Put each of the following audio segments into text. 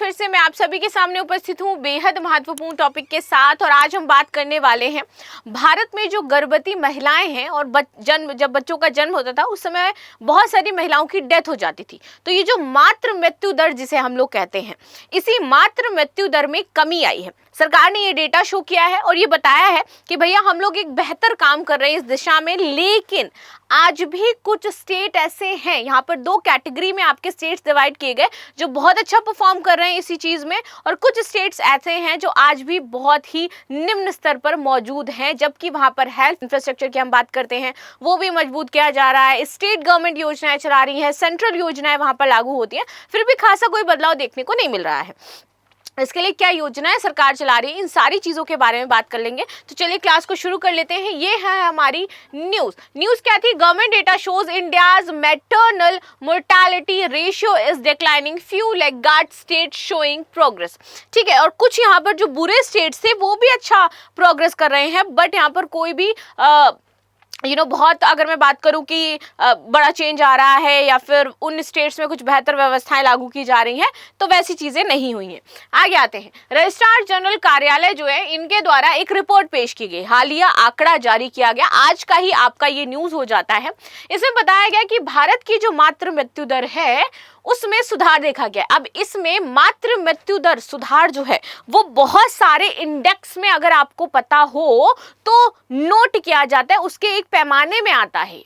फिर से मैं आप सभी के सामने उपस्थित हूँ बेहद महत्वपूर्ण टॉपिक के साथ। और आज हम बात करने वाले हैं भारत में जो गर्भवती महिलाएं हैं और जब बच्चों का जन्म होता था उस समय बहुत सारी महिलाओं की डेथ हो जाती थी। तो ये जो मातृ मृत्यु दर जिसे हम लोग कहते हैं, इसी मातृ मृत्यु दर में कमी आई है। सरकार ने ये डेटा शो किया है और ये बताया है कि भैया हम लोग एक बेहतर काम कर रहे हैं इस दिशा में, लेकिन आज भी कुछ स्टेट ऐसे हैं, यहाँ पर दो कैटेगरी में आपके स्टेट्स डिवाइड किए गए, जो बहुत अच्छा परफॉर्म कर रहे हैं इसी चीज में, और कुछ स्टेट्स ऐसे हैं जो आज भी बहुत ही निम्न स्तर पर मौजूद हैं, जबकि वहां पर हेल्थ इंफ्रास्ट्रक्चर की हम बात करते हैं वो भी मजबूत किया जा रहा है। स्टेट गवर्नमेंट योजनाएं चला रही है, सेंट्रल योजनाएं वहां पर लागू होती है, फिर भी खासा कोई बदलाव देखने को नहीं मिल रहा है। इसके लिए क्या योजनाएं सरकार चला रही है, इन सारी चीजों के बारे में बात कर लेंगे। तो चलिए क्लास को शुरू कर लेते हैं। ये है हमारी न्यूज क्या थी? Government data shows India's maternal mortality ratio is declining, few laggard state showing progress. ठीक है, और कुछ यहाँ पर जो बुरे स्टेट्स थे वो भी अच्छा प्रोग्रेस कर रहे हैं, बट यहाँ पर कोई भी बहुत, अगर मैं बात करूं कि बड़ा चेंज आ रहा है या फिर उन स्टेट्स में कुछ बेहतर व्यवस्थाएं लागू की जा रही हैं, तो वैसी चीजें नहीं हुई हैं। आगे आते हैं। रजिस्ट्रार जनरल कार्यालय जो है, इनके द्वारा एक रिपोर्ट पेश की गई, हालिया आंकड़ा जारी किया गया, आज का ही आपका ये न्यूज हो जाता है। इसमें बताया गया कि भारत की जो मातृ मृत्यु दर है उसमें सुधार देखा गया। अब इसमें मातृ मृत्यु दर सुधार जो है वो बहुत सारे इंडेक्स में, अगर आपको पता हो तो, नोट किया जाता है, उसके एक पैमाने में आता है।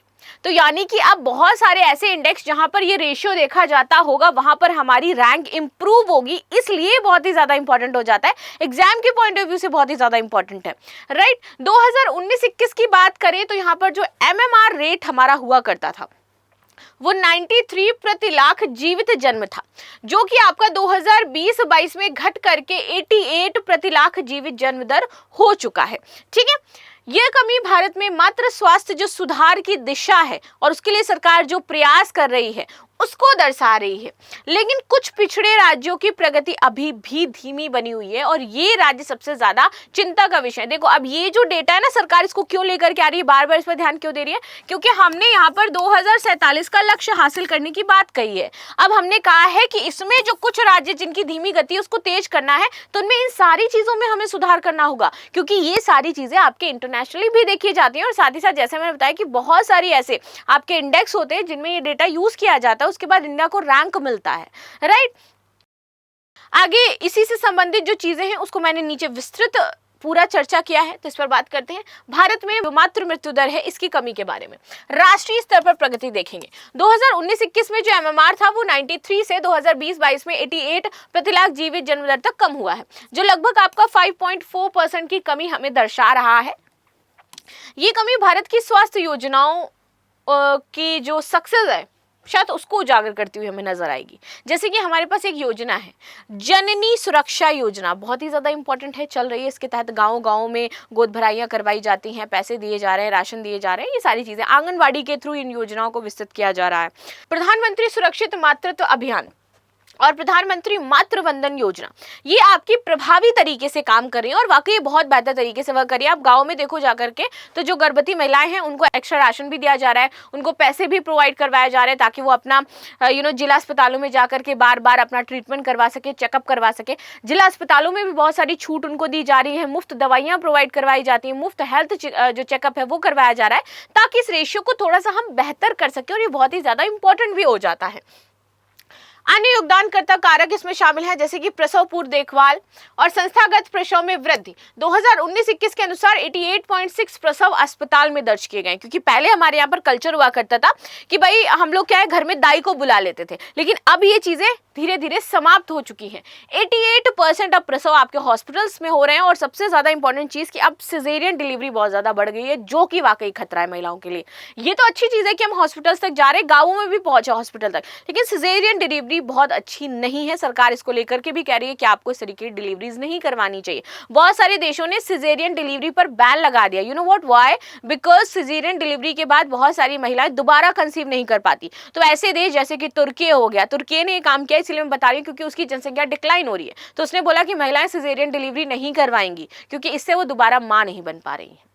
तो यानी कि अब बहुत सारे ऐसे इंडेक्स जहां पर ये रेशियो देखा जाता होगा, वहां पर हमारी रैंक इंप्रूव होगी, इसलिए बहुत ही ज्यादा इंपॉर्टेंट हो जाता है, एग्जाम के पॉइंट ऑफ व्यू से बहुत ही ज्यादा इंपॉर्टेंट है, राइट। 2019-21 की बात करें तो यहाँ पर जो MMR रेट हमारा हुआ करता था वो 93 प्रति लाख जीवित जन्म था, जो कि आपका 2020-22 में घट करके 88 प्रति लाख जीवित जन्म दर हो चुका है। ठीक है, यह कमी भारत में मातृ स्वास्थ्य जो सुधार की दिशा है और उसके लिए सरकार जो प्रयास कर रही है उसको दर्शा रही है। लेकिन कुछ पिछड़े राज्यों की प्रगति अभी भी धीमी बनी हुई है और ये राज्य सबसे ज्यादा चिंता का विषय है। देखो, अब ये जो डेटा है ना, सरकार इसको क्यों लेकर के आ रही है, बार बार इस पर ध्यान क्यों दे रही है? क्योंकि हमने यहाँ पर 2047 का लक्ष्य हासिल करने की बात कही है। अब हमने कहा है कि इसमें जो कुछ राज्य जिनकी धीमी गति है उसको तेज करना है, तो उनमें इन सारी चीजों में हमें सुधार करना होगा, क्योंकि ये सारी चीजें आपके इंटरनेशनली भी देखी जाती है और साथ ही साथ जैसे मैंने बताया कि बहुत सारी ऐसे आपके इंडेक्स होते हैं जिनमें ये डेटा यूज किया जाता है, उसके बाद इंडिया को रैंक मिलता है, राइट। आगे इसी से संबंधित जो चीजें हैं उसको मैंने नीचे विस्तृत पूरा चर्चा किया है, तो इस पर बात करते हैं। भारत में जो मातृ मृत्यु दर है इसकी कमी के बारे में राष्ट्रीय स्तर पर प्रगति देखेंगे। 2019-21 में जो MMR था वो 93 से 2020-22 में 88 प्रति लाख जीवित जन्म दर तक कम हुआ है, जो लगभग आपका 5.4% की कमी हमें दर्शा रहा है। ये कमी भारत की स्वास्थ्य योजनाओं की जो सक्सेस है शायद उसको उजागर करती हुई हमें नजर आएगी। जैसे कि हमारे पास एक योजना है, जननी सुरक्षा योजना, बहुत ही ज्यादा इंपॉर्टेंट है, चल रही है। इसके तहत गांव-गांव में गोद भराइयां करवाई जाती हैं, पैसे दिए जा रहे हैं, राशन दिए जा रहे हैं, ये सारी चीजें आंगनबाड़ी के थ्रू इन योजनाओं को विस्तृत किया जा रहा है। प्रधानमंत्री सुरक्षित मातृत्व अभियान और प्रधानमंत्री मातृ वंदन योजना, ये आपकी प्रभावी तरीके से काम कर रही है और वाकई बहुत बेहतर तरीके से वर्क कर रही है। आप गांव में देखो जाकर के, तो जो गर्भवती महिलाएं हैं उनको एक्स्ट्रा राशन भी दिया जा रहा है, उनको पैसे भी प्रोवाइड करवाया जा रहे हैं ताकि वो अपना जिला अस्पतालों में जाकर के बार बार अपना ट्रीटमेंट करवा सके, चेकअप करवा सके। जिला अस्पतालों में भी बहुत सारी छूट उनको दी जा रही है, मुफ्त दवाइयाँ प्रोवाइड करवाई जाती हैं, मुफ्त हेल्थ जो चेकअप है वो करवाया जा रहा है, ताकि इस रेशियो को थोड़ा सा हम बेहतर कर सके, और ये बहुत ही ज्यादा इंपॉर्टेंट भी हो जाता है। अन्य योगदानकर्ता कारक इसमें शामिल हैं, जैसे कि प्रसव पूर्व देखभाल और संस्थागत प्रसव में वृद्धि। 2019-21 के अनुसार 88.6 प्रसव अस्पताल में दर्ज किए गए, क्योंकि पहले हमारे यहाँ पर कल्चर हुआ करता था कि भाई हम लोग क्या है, घर में दाई को बुला लेते थे, लेकिन अब ये चीजें धीरे धीरे समाप्त हो चुकी हैं। 88% अब प्रसव आपके हॉस्पिटल्स में हो रहे हैं, और सबसे ज्यादा इंपॉर्टेंट चीज कि अब सिजेरियन डिलीवरी बहुत ज्यादा बढ़ गई है, जो कि वाकई खतरा है महिलाओं के लिए। ये तो अच्छी चीज है कि हम हॉस्पिटल्स तक जा रहे हैं, गाँवों में भी पहुंचे हॉस्पिटल तक, लेकिन सिजेरियन डिलीवरी बहुत अच्छी नहीं है। सरकार इसको लेकर के भी कह रही है कि आपको इस तरीके की डिलीवरीज नहीं करवानी चाहिए। बहुत सारे देशों ने सिजेरियन डिलीवरी पर बैन लगा दिया। You know what, why? Because caesarean delivery के बाद बहुत सारी महिलाएं दोबारा कंसीव नहीं कर पाती। तो ऐसे देश जैसे कि तुर्की हो गया, तुर्की ने ये काम किया, इसलिए मैं बता रही हूँ क्योंकि उसकी जनसंख्या डिक्लाइन हो रही है, तो उसने बोला कि महिलाएं सिजेरियन डिलीवरी नहीं करवाएंगी क्योंकि इससे वो दोबारा मां नहीं बन पा रही है।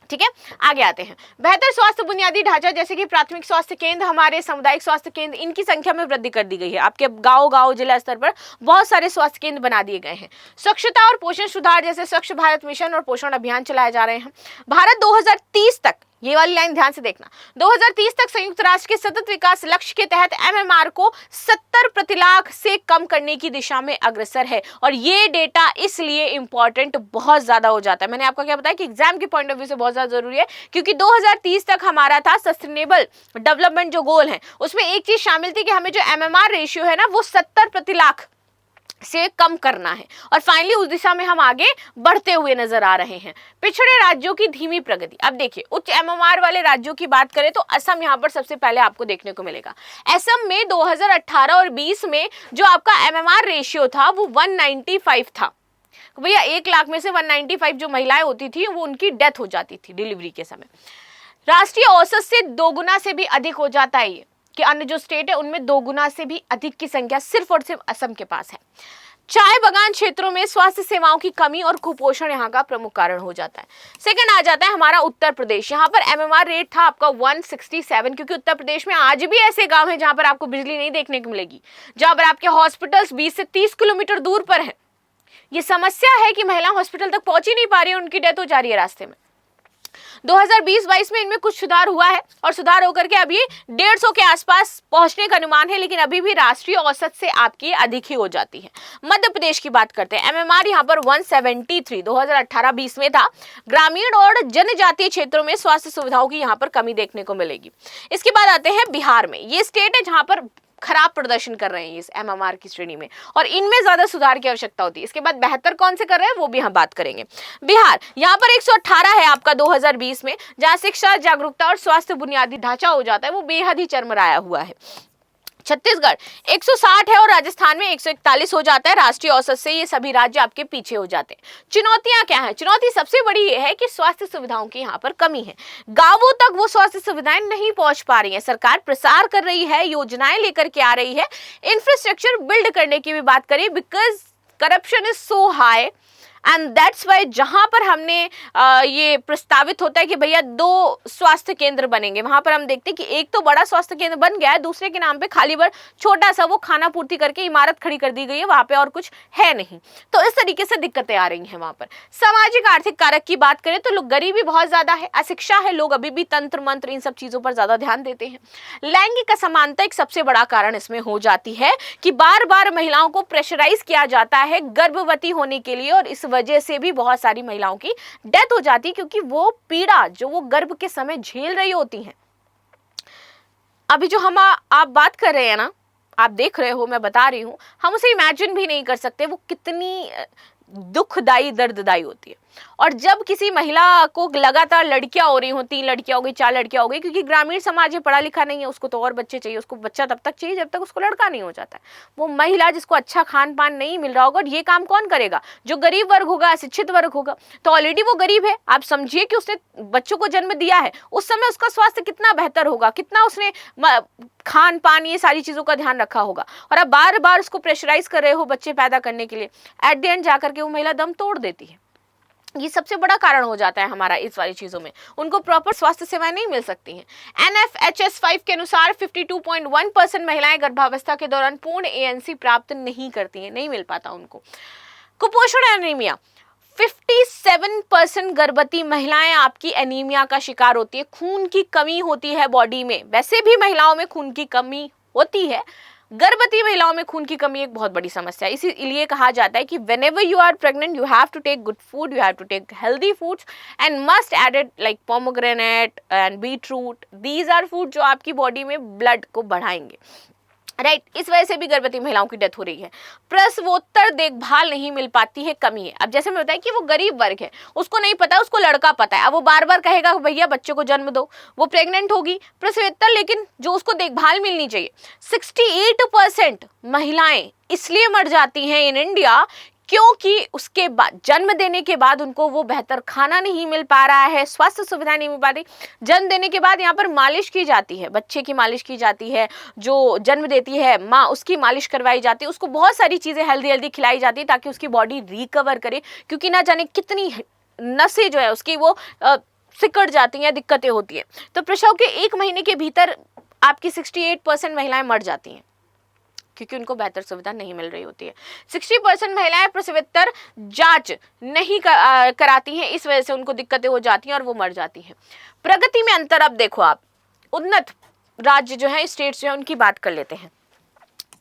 ठीक है, आगे आते हैं। बेहतर स्वास्थ्य बुनियादी ढांचा जैसे कि प्राथमिक स्वास्थ्य केंद्र, हमारे सामुदायिक स्वास्थ्य केंद्र, इनकी संख्या में वृद्धि कर दी गई है। आपके गांव जिला स्तर पर बहुत सारे स्वास्थ्य केंद्र बना दिए गए हैं। स्वच्छता और पोषण सुधार जैसे स्वच्छ भारत मिशन और पोषण अभियान चलाए जा रहे हैं। भारत 2030 तक, ये वाली लाइन ध्यान से देखना, 2030 तक संयुक्त राष्ट्र के सतत विकास लक्ष्य के तहत एमएमआर को 70% से कम करने की दिशा में अग्रसर है। और ये डेटा इसलिए इंपॉर्टेंट बहुत ज्यादा हो जाता है, मैंने आपको क्या बताया कि एग्जाम के पॉइंट ऑफ व्यू से बहुत ज्यादा जरूरी है, क्योंकि 2030 तक हमारा था सस्टेनेबल डेवलपमेंट जो गोल है, उसमें एक चीज शामिल थी कि हमें जो एमएमआर रेशियो है ना वो 70% से कम करना है। और फाइनली उस दिशा में हम आगे बढ़ते हुए नजर आ रहे हैं। पिछड़े राज्यों की धीमी प्रगति, अब देखिए उच्च एमएमआर वाले राज्यों की बात करें तो असम यहां पर सबसे पहले आपको देखने को मिलेगा। असम में 2018 और 20 में जो आपका एमएमआर रेशियो था वो 195 था। भैया 1 लाख में से 195 जो महिलाएं होती थी वो उनकी डेथ हो जाती थी डिलीवरी के समय। राष्ट्रीय औसत से 2 गुना से भी अधिक हो जाता है ये, कि अन्य जो स्टेट है उनमें 2 गुना से भी अधिक की संख्या सिर्फ और सिर्फ असम के पास है। चाय बगान क्षेत्रों में स्वास्थ्य सेवाओं की कमी और कुपोषण यहाँ का प्रमुख कारण हो जाता है। सेकंड आ जाता है हमारा उत्तर प्रदेश। यहाँ पर एमएमआर रेट था आपका 167, क्योंकि उत्तर प्रदेश में आज भी ऐसे गांव हैं जहां पर आपको बिजली नहीं देखने को मिलेगी, जहां पर आपके हॉस्पिटल्स 20 से 30 किलोमीटर दूर पर है। ये समस्या है कि महिला हॉस्पिटल तक पहुंच ही नहीं पा रही है, उनकी डेथ हो जा रही है रास्ते में। 2020-22 में इनमें कुछ सुधार हुआ है और सुधार होकर के अभी 150 के आसपास पहुंचने का अनुमान है, लेकिन अभी भी राष्ट्रीय औसत से आपकी अधिक ही हो जाती है। मध्य प्रदेश की बात करते हैं, एमएमआर यहां पर 173 2018-20 में था। ग्रामीण और जनजातीय क्षेत्रों में स्वास्थ्य सुविधाओं की यहां पर कमी देखने को मिलेगी। इसके बाद आते हैं बिहार में, ये स्टेट है जहां पर खराब प्रदर्शन कर रहे हैं इस एमएमआर की श्रेणी में, और इनमें ज्यादा सुधार की आवश्यकता होती है। इसके बाद बेहतर कौन से कर रहे हैं वो भी हम बात करेंगे। बिहार यहाँ पर 118 है आपका 2020 में, जहां शिक्षा, जागरूकता और स्वास्थ्य बुनियादी ढांचा हो जाता है वो बेहद ही चरमराया हुआ है। छत्तीसगढ़ 160 है और राजस्थान में 141 हो जाता है। राष्ट्रीय औसत से ये सभी राज्य आपके पीछे हो जाते हैं। चुनौतियां क्या है? चुनौती सबसे बड़ी ये है कि स्वास्थ्य सुविधाओं की यहाँ पर कमी है, गांवों तक वो स्वास्थ्य सुविधाएं नहीं पहुंच पा रही है। सरकार प्रसार कर रही है, योजनाएं लेकर के आ रही है, इंफ्रास्ट्रक्चर बिल्ड करने की भी बात करें, because corruption is so high and that's why जहां पर हमने ये प्रस्तावित होता है कि भैया 2 स्वास्थ्य केंद्र बनेंगे, वहां पर हम देखते हैं कि एक तो बड़ा स्वास्थ्य केंद्र बन गया है, दूसरे के नाम पे खाली बर छोटा सा वो खाना पूर्ति करके इमारत खड़ी कर दी गई है, वहां पे और कुछ है नहीं। तो इस तरीके से दिक्कतें आ रही हैं वहां पर। सामाजिक आर्थिक कारक की बात करें तो लोग गरीबी बहुत ज्यादा है, अशिक्षा है, लोग अभी भी तंत्र मंत्र इन सब चीजों पर ज्यादा ध्यान देते हैं। लैंगिक असमानता एक सबसे बड़ा कारण इसमें हो जाती है कि बार बार महिलाओं को प्रेशराइज किया जाता है गर्भवती होने के लिए, और इस वजह से भी बहुत सारी महिलाओं की डेथ हो जाती है, क्योंकि वो पीड़ा जो वो गर्भ के समय झेल रही होती हैं। अभी जो हम आप बात कर रहे हैं ना, आप देख रहे हो, मैं बता रही हूं, हम उसे इमेजिन भी नहीं कर सकते वो कितनी दुखदाई दर्ददाई होती है। और जब किसी महिला को लगातार लड़कियां हो रही हो, 3 लड़कियां हो गई, 4 लड़कियां हो गई, क्योंकि ग्रामीण समाज में पढ़ा लिखा नहीं है, उसको तो और बच्चे चाहिए, उसको बच्चा तब तक चाहिए जब तक उसको लड़का नहीं हो जाता है। वो महिला जिसको अच्छा खान पान नहीं मिल रहा होगा, और ये काम कौन करेगा? जो गरीब वर्ग होगा, अशिक्षित वर्ग होगा। तो ऑलरेडी वो गरीब है, आप समझिए कि उसने बच्चों को जन्म दिया है, उस समय उसका स्वास्थ्य कितना बेहतर होगा, कितना उसने खान पान ये सारी चीजों का ध्यान रखा होगा, और आप बार बार उसको प्रेशराइज कर रहे हो बच्चे पैदा करने के लिए। एट द एंड जाकर के वो महिला दम तोड़ देती है। ये सबसे बड़ा कारण हो जाता है हमारा इस वाली चीजों में, उनको प्रॉपर स्वास्थ्य सेवाएं नहीं मिल सकती हैं। NFHS 5 के अनुसार 52.1% महिलाएं गर्भावस्था के दौरान पूर्ण ANC प्राप्त नहीं करती हैं, नहीं मिल पाता उनको। कुपोषण एनीमिया 57% गर्भवती महिलाएं आपकी एनीमिया का शिकार होती है, खून की कमी होती है बॉडी में। वैसे भी महिलाओं में खून की कमी होती है, गर्भवती महिलाओं में खून की कमी एक बहुत बड़ी समस्या है। इसीलिए कहा जाता है कि whenever you are pregnant you have to take good food, you have to take healthy foods and must add it like pomegranate and beetroot. These are food जो आपकी बॉडी में ब्लड को बढ़ाएंगे, राइट। इस वजह से भी गर्भवती महिलाओं की डेथ हो रही है। प्रसवोत्तर देखभाल नहीं मिल पाती है, कमी है। अब जैसे मैं बताया कि वो गरीब वर्ग है, उसको नहीं पता, उसको लड़का पता है, अब वो बार बार कहेगा भैया बच्चे को जन्म दो, वो प्रेग्नेंट होगी प्रसवोत्तर, लेकिन जो उसको देखभाल मिलनी चाहिए। 68% महिलाएं इसलिए मर जाती हैं इन इंडिया क्योंकि उसके बाद जन्म देने के बाद उनको वो बेहतर खाना नहीं मिल पा रहा है, स्वास्थ्य सुविधा नहीं मिल पा रही। जन्म देने के बाद यहाँ पर मालिश की जाती है, बच्चे की मालिश की जाती है, जो जन्म देती है माँ उसकी मालिश करवाई जाती है, उसको बहुत सारी चीज़ें हेल्दी खिलाई जाती है ताकि उसकी बॉडी रिकवर करे, क्योंकि ना जाने कितनी नसें जो है उसकी वो सिकुड़ जाती हैं, दिक्कतें होती हैं। तो प्रसव के 1 महीने के भीतर आपकी 68% महिलाएं मर जाती हैं क्योंकि उनको बेहतर सुविधा नहीं मिल रही होती है। 60% महिलाएं प्रसवोत्तर जांच नहीं कराती हैं, इस वजह से उनको दिक्कतें हो जाती हैं और वो मर जाती हैं। प्रगति में अंतर अब देखो आप, उन्नत राज्य जो है, स्टेट्स जो है, उनकी बात कर लेते हैं।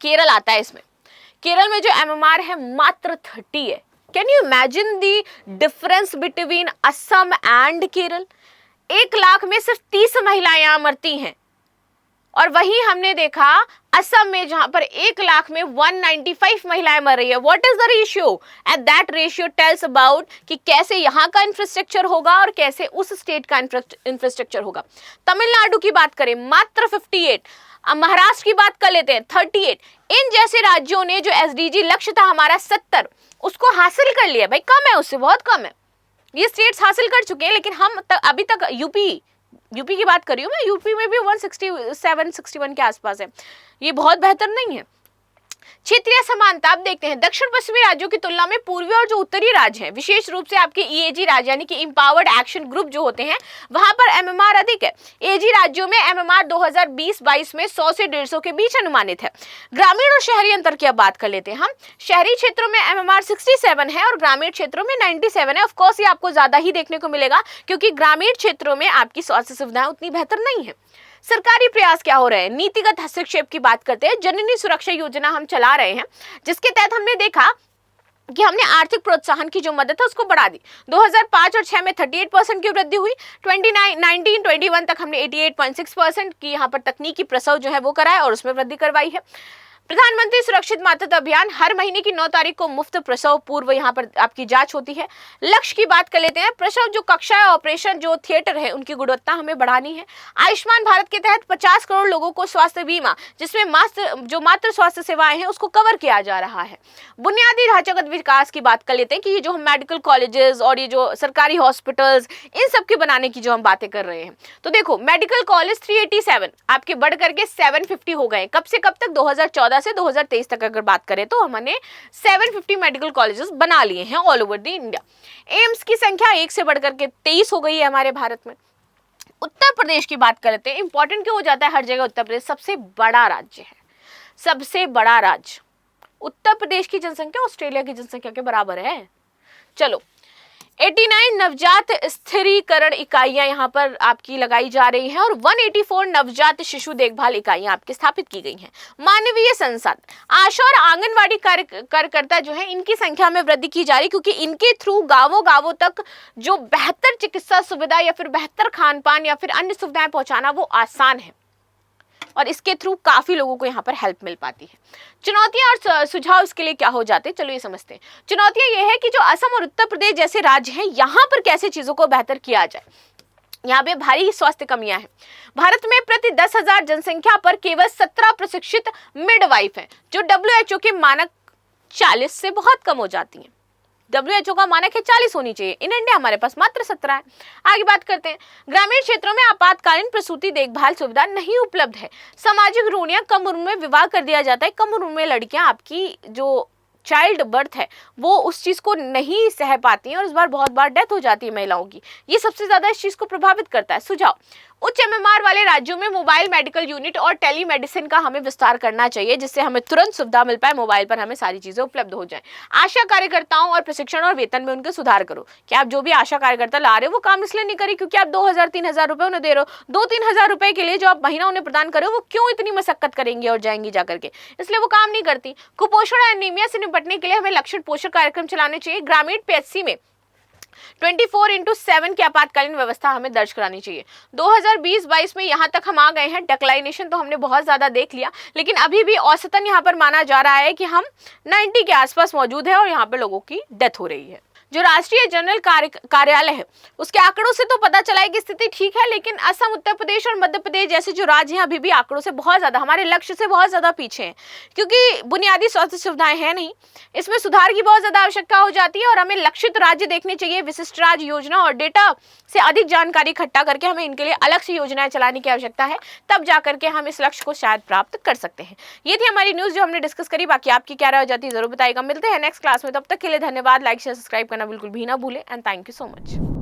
केरल आता है इसमें। केरल में जो MMR है मात्र 30 है। Can you imagine the difference between Assam and Kerala? 1 lakh में सिर्फ 30 महिलाएं यहाँ मरती हैं, और वहीं हमने देखा असम में जहां पर 1 लाख में 195 महिलाएं मर रही है। What is the ratio? And that ratio tells about कि कैसे यहाँ का इंफ्रास्ट्रक्चर होगा और कैसे उस स्टेट का इंफ्रास्ट्रक्चर होगा। तमिलनाडु की बात करें मात्र 58, महाराष्ट्र की बात कर लेते हैं 38। इन जैसे राज्यों ने जो SDG लक्ष्य था हमारा 70, उसको हासिल कर लिया। भाई कम है, उससे बहुत कम है। ये स्टेट्स हासिल कर चुके हैं, लेकिन हम अभी तक यूपी की बात कर रही हूँ मैं, यूपी में भी 167-61 के आसपास है। ये बहुत बेहतर नहीं है। क्षेत्रीय समानता आप देखते हैं, दक्षिण पश्चिमी राज्यों की तुलना में पूर्वी और जो उत्तरी राज्य हैं, विशेष रूप से आपके EAG राज्य यानी कि इंपावर्ड एक्शन ग्रुप जो होते हैं, वहां पर MMR अधिक है। EAG राज्यों में MMR 2020-22 में 100 से 150 के बीच अनुमानित है। ग्रामीण और शहरी अंतर की अब बात कर लेते हैं हम। शहरी क्षेत्रों में MMR 67 है और ग्रामीण क्षेत्रों में 97 है। ऑफकोर्स ये आपको ज्यादा ही देखने को मिलेगा क्योंकि ग्रामीण क्षेत्रों में आपकी स्वास्थ्य सुविधाएं उतनी बेहतर नहीं है। सरकारी प्रयास क्या हो रहे हैं? नीतिगत हस्तक्षेप की बात करते हैं। जननी सुरक्षा योजना हम चला रहे हैं, जिसके तहत हमने देखा कि हमने आर्थिक प्रोत्साहन की जो मदद है उसको बढ़ा दी। 2005 और 6 में 38% की वृद्धि हुई। 2019-21 तक हमने 88.6% की यहाँ पर तकनीकी प्रसव जो है वो कराया और उसमें वृद्धि करवाई है। प्रधानमंत्री सुरक्षित मातृत्व अभियान, हर महीने की 9 तारीख को मुफ्त प्रसव पूर्व यहाँ पर आपकी जांच होती है। लक्ष्य की बात कर लेते हैं। प्रसव जो कक्षा है, ऑपरेशन जो थिएटर है, उनकी गुणवत्ता हमें बढ़ानी है। आयुष्मान भारत के तहत 50 करोड़ लोगों को स्वास्थ्य बीमा, जिसमें मातृ स्वास्थ्य सेवाएं हैं, उसको कवर किया जा रहा है। बुनियादी ढांचागत विकास की बात कर लेते हैं कि ये जो हम मेडिकल कॉलेजेस और ये जो सरकारी हॉस्पिटल्स, इन सब के बनाने की जो हम बातें कर रहे हैं, तो देखो मेडिकल कॉलेज 387 आपके बढ़ करके 750 हो गए। कब से कब तक? 2014 से 2023 तक अगर बात करें तो हमने 750 मेडिकल कॉलेजेस बना लिए हैं all over the India. AIIMS की संख्या 1 से बढ़कर के 23 हो गई है हमारे भारत में। उत्तर प्रदेश की बात कर लेते हैं। इंपॉर्टेंट क्यों हो जाता है हर जगह उत्तर प्रदेश? सबसे बड़ा राज्य है, सबसे बड़ा राज्य। उत्तर प्रदेश की जनसंख्या ऑस्ट्रेलिया की जनसंख्या के बराबर है। चलो, 89 नवजात स्थिरीकरण इकाइयां यहाँ पर आपकी लगाई जा रही हैं और 184 नवजात शिशु देखभाल इकाइयां आपकी स्थापित की गई हैं। मानवीय संसाधन, आशा और आंगनवाड़ी कार्यकर्ता जो है, इनकी संख्या में वृद्धि की जा रही, क्योंकि इनके थ्रू गांवों तक जो बेहतर चिकित्सा सुविधा या फिर बेहतर खान पान या फिर अन्य सुविधाएं पहुंचाना वो आसान है और इसके थ्रू काफी लोगों को यहाँ पर हेल्प मिल पाती है। चुनौतियां और सुझाव इसके लिए क्या हो जाते हैं, चलो ये समझते हैं। चुनौतियां ये है कि जो असम और उत्तर प्रदेश जैसे राज्य हैं, यहाँ पर कैसे चीजों को बेहतर किया जाए। यहाँ पे भारी स्वास्थ्य कमियां हैं। भारत में प्रति 10,000 जनसंख्या पर केवल 17 प्रशिक्षित मिडवाइफ हैं, जो WHO के मानक 40 से बहुत कम हो जाती हैं। WHO का मानक है 40 होनी चाहिए, इन इंडिया हमारे पास मात्र 17 है। आगे बात करते हैं। ग्रामीण क्षेत्रों में आपातकालीन प्रसूति देखभाल सुविधा नहीं उपलब्ध है। सामाजिक रूढ़ियां, कम उम्र में विवाह कर दिया जाता है। कम उम्र में लड़कियां आपकी जो चाइल्ड बर्थ है वो उस चीज को नहीं सह पाती हैं और इस बार बहुत बार डेथ हो जाती है महिलाओं की। ये सबसे ज्यादा इस चीज को प्रभावित करता है। सुझाव, उच्च MMR वाले राज्यों में मोबाइल मेडिकल यूनिट और टेलीमेडिसिन का हमें विस्तार करना चाहिए, जिससे हमें तुरंत सुविधा मिल पाए, मोबाइल पर हमें सारी चीजें उपलब्ध हो जाएं। आशा कार्यकर्ताओं और प्रशिक्षण और वेतन में उनके सुधार करो। क्या आप जो भी आशा कार्यकर्ता ला रहे हो वो काम इसलिए नहीं करी क्योंकि आप 2,000-3,000 रुपए उन्हें दे रहे हो। 2-3 हज़ार रुपए के लिए जो आप महीना उन्हें प्रदान करो, वो क्यों इतनी मशक्कत करेंगे और जाएंगी जाकर के, इसलिए वो काम नहीं करती। कुपोषण और एनीमिया से निपटने के लिए हमें लक्षित पोषण कार्यक्रम चलाने चाहिए। ग्रामीण PHC में 24/7 की आपातकालीन व्यवस्था हमें दर्ज करानी चाहिए। 2020-22 में यहाँ तक हम आ गए हैं। डिक्लाइनेशन तो हमने बहुत ज्यादा देख लिया, लेकिन अभी भी औसतन यहाँ पर माना जा रहा है कि हम 90 के आसपास मौजूद है और यहाँ पे लोगों की डेथ हो रही है। जो राष्ट्रीय जनरल कार्यालय है उसके आंकड़ों से तो पता चला है कि स्थिति ठीक है, लेकिन असम, उत्तर प्रदेश और मध्य प्रदेश जैसे जो राज्य हैं अभी भी आंकड़ों से बहुत ज्यादा, हमारे लक्ष्य से बहुत ज्यादा पीछे हैं, क्योंकि बुनियादी स्वास्थ्य सुविधाएं हैं नहीं। इसमें सुधार की बहुत ज्यादा आवश्यकता हो जाती है और हमें लक्षित राज्य देखने चाहिए, विशिष्ट राज्य योजना और डेटा से अधिक जानकारी इकट्ठा करके हमें इनके लिए अलग से योजनाएं चलाने की आवश्यकता है, तब जाकर के हम इस लक्ष्य को शायद प्राप्त कर सकते हैं। ये थी हमारी न्यूज जो हमने डिस्कस करी। बाकी आपकी क्या राय हो जाती है जरूर बताइएगा। मिलते हैं नेक्स्ट क्लास में, तब तक के लिए धन्यवाद। लाइक शेयर सब्सक्राइब करना बिल्कुल भी ना भूलें and thank you so much.